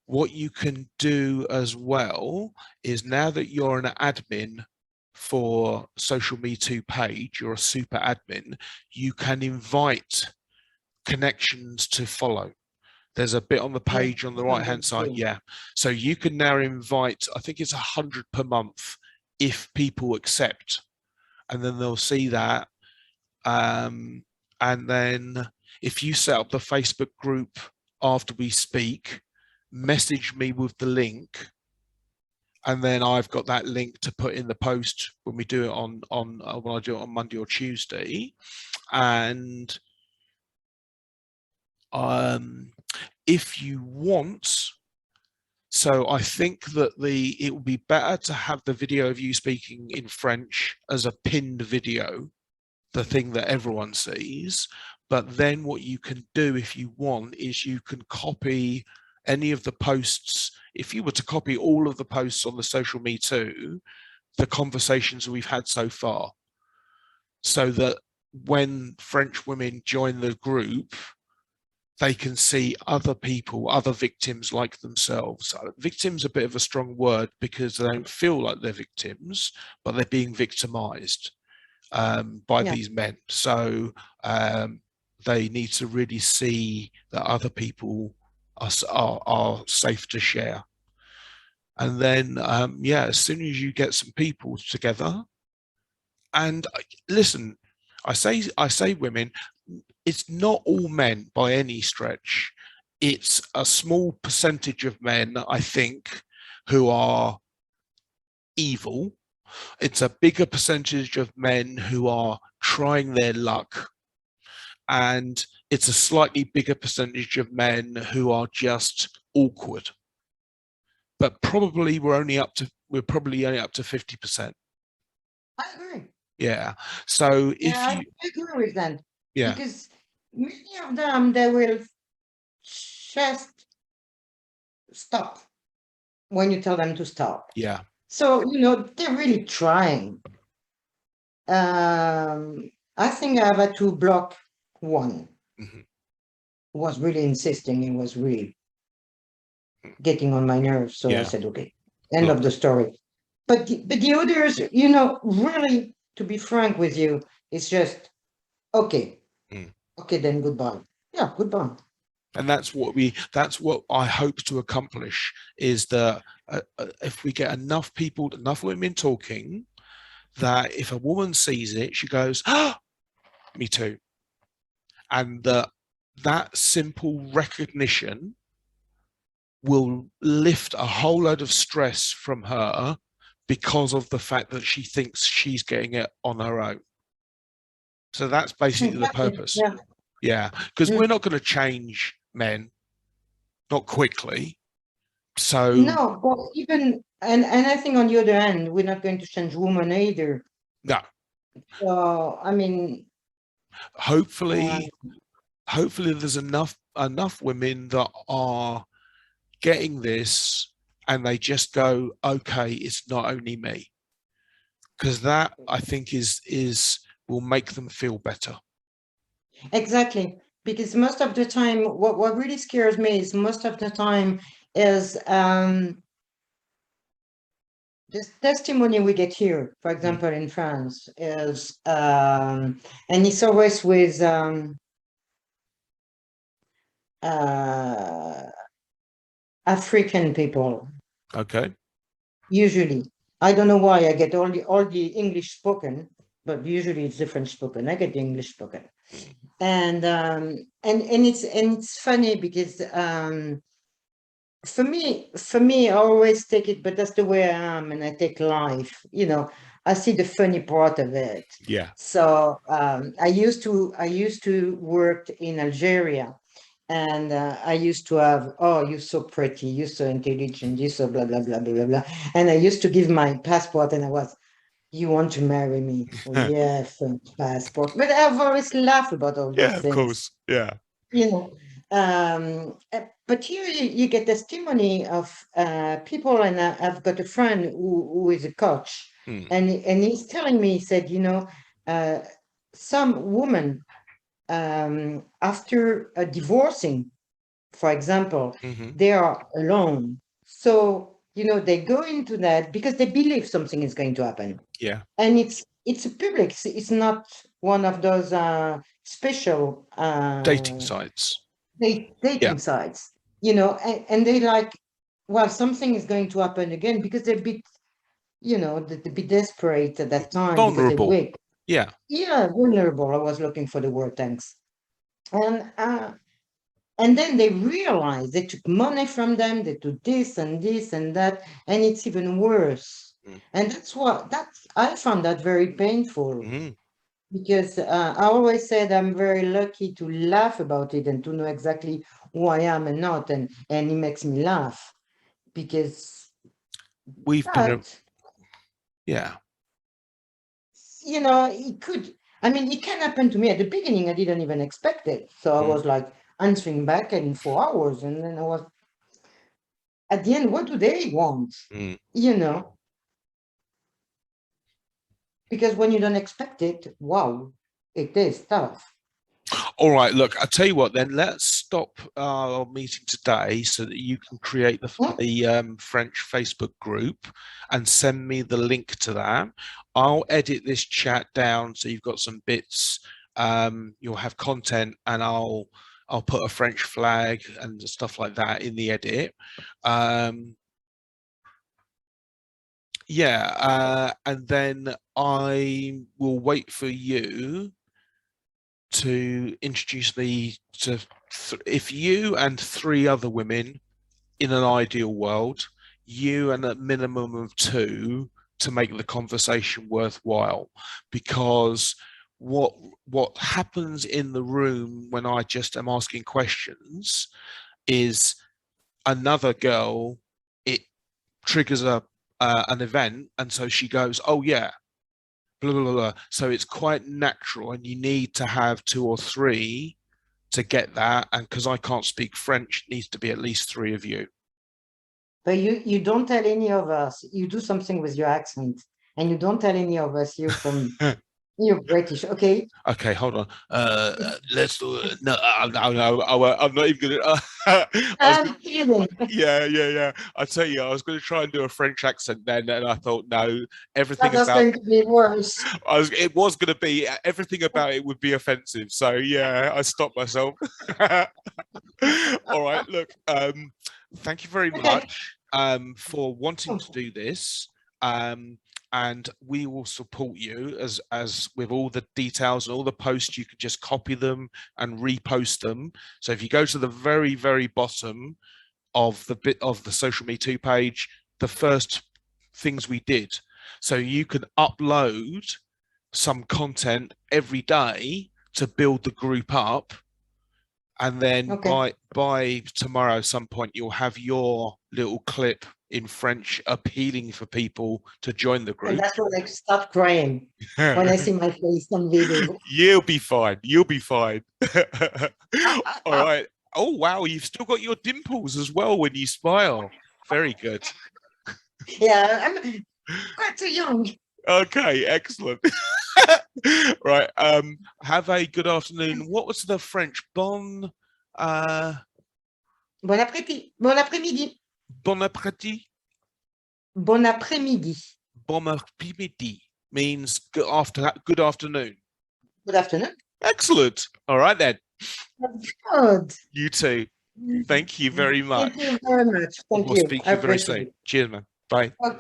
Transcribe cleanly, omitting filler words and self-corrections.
what you can do as well is, now that you're an admin for SocialMeToo page, you're a super admin, you can invite connections to follow. There's a bit on the page on the right hand side. Yeah. So you can now invite, I think it's 100 per month if people accept, and then they'll see that. And then if you set up the Facebook group after we speak, message me with the link, and then I've got that link to put in the post when we do it on when I do it on Monday or Tuesday. And if you want, so I think that it would be better to have the video of you speaking in French as a pinned video, the thing that everyone sees. But then what you can do if you want is you can copy any of the posts. If you were to copy all of the posts on the SocialMeToo, the conversations we've had so far, so that when French women join the group, they can see other people, other victims like themselves. Victim's a bit of a strong word because they don't feel like they're victims, but they're being victimized by these men. So they need to really see that other people are safe to share. And then, as soon as you get some people together, and listen, I say women, it's not all men by any stretch. It's a small percentage of men, I think, who are evil. It's a bigger percentage of men who are trying their luck. And it's a slightly bigger percentage of men who are just awkward. But probably we're probably only up to 50%. I agree. Yeah. So if I agree with that. Yeah. Because many of them, they will just stop when you tell them to stop. Yeah. So, they're really trying. I think I had to block one. Mm-hmm. Who was really insisting. He was really getting on my nerves. So I said, okay, end of the story. But the others, really, to be frank with you, it's just, okay. Okay, then goodbye. Yeah, goodbye. And that's what I hope to accomplish, is that if we get enough people, enough women talking, that if a woman sees it, she goes, "Ah, me too." And that simple recognition will lift a whole load of stress from her, because of the fact that she thinks she's getting it on her own. So that's basically the purpose. Yeah, because we're not going to change men, not quickly. So no, but even and I think on the other hand, we're not going to change women either. No. So I mean, hopefully there's enough women that are getting this, and they just go, okay, it's not only me, because that, I think, is will make them feel better. Exactly, because most of the time, what really scares me is most of the time is this testimony we get here, for example, in France, is and it's always with African people. Okay. Usually, I don't know why I get all the English spoken, but usually it's the French spoken. I get the English spoken, and it's funny because for me, I always take it, but that's the way I am, and I take life. I see the funny part of it. Yeah. So I used to work in Algeria. And I used to have, oh, you're so pretty, you're so intelligent, you're so blah, blah, blah, blah, blah, blah. And I used to give my passport, and you want to marry me? Oh, yeah, French passport. But I've always laughed about all these things. Yeah, of course. Yeah. But here you get testimony of people, and I've got a friend who is a coach, and he's telling me, he said, some woman, after divorcing for example, Hmm. they are alone. So, they go into that because they believe something is going to happen. Yeah. And it's a public, it's not one of those special Dating sites. Yeah. dating sites, and they like, well, something is going to happen again because they're a bit, they're a bit desperate at that time because they're Vulnerable. weak. Yeah. Yeah, vulnerable. I was looking for the word, thanks. And then they realized they took money from them, they took this and this and that, and it's even worse. Mm. And that's I found that very painful Mm. because I always said I'm very lucky to laugh about it and to know exactly who I am and not, and it makes me laugh because We've been, that, yeah. it could, I mean, it can happen to me. At the beginning, I didn't even expect it. So I Mm. was like answering back and for hours. And then I was, at the end, what do they want? Mm. You know, because when you don't expect it, wow, it is tough. All right, look, I'll tell you what then, let's stop our meeting today so that you can create Hmm? the French Facebook group and send me the link to that. I'll edit this chat down so you've got some bits. You'll have content and I'll put a French flag and stuff like that in the edit. Yeah, and then I will wait for you to introduce me to if you and three other women in an ideal world, you and a minimum of two to make the conversation worthwhile. Because what what happens in the room when I just am asking questions is another girl, it triggers a an event, and so she goes, oh yeah, blah, blah, blah. So it's quite natural, and you need to have two or three to get that. And because I can't speak French, it needs to be at least three of you. But you don't tell any of us. You do something with your accent, and you don't tell any of us you're British, okay? Okay, hold on. Let's do it. No, no, I'm not even gonna. I was I'm kidding. yeah, yeah, yeah. I tell you, I was going to try and do a French accent then, and I thought, no, everything That was about going to be worse. it was going to be everything about it would be offensive. So yeah, I stopped myself. All right, look, thank you very Okay. much for wanting to do this. Um, and we will support you as with all the details and all the posts. You can just copy them and repost them. So if you go to the very, very bottom of the bit of the SocialMeToo page, the first things we did. So you can upload some content every day to build the group up, and then Okay. by tomorrow some point you'll have your little clip in French appealing for people to join the And group. that's when I start crying when I see my face on video. You'll be fine. You'll be fine. All right. Oh wow, you've still got your dimples as well when you smile. Very good. Yeah, I'm quite too young. Okay, excellent. Right. Have a good afternoon. What was the French? Bon après-midi. Bon après-midi. Bon appétit? Bon après-midi. Bon après-midi means good afternoon. Good afternoon. Excellent. All right then. Good. You too. Thank you very Thank much. you very much. Thank We'll you. speak I to you very appreciate soon. it. Cheers, man. Bye. Okay.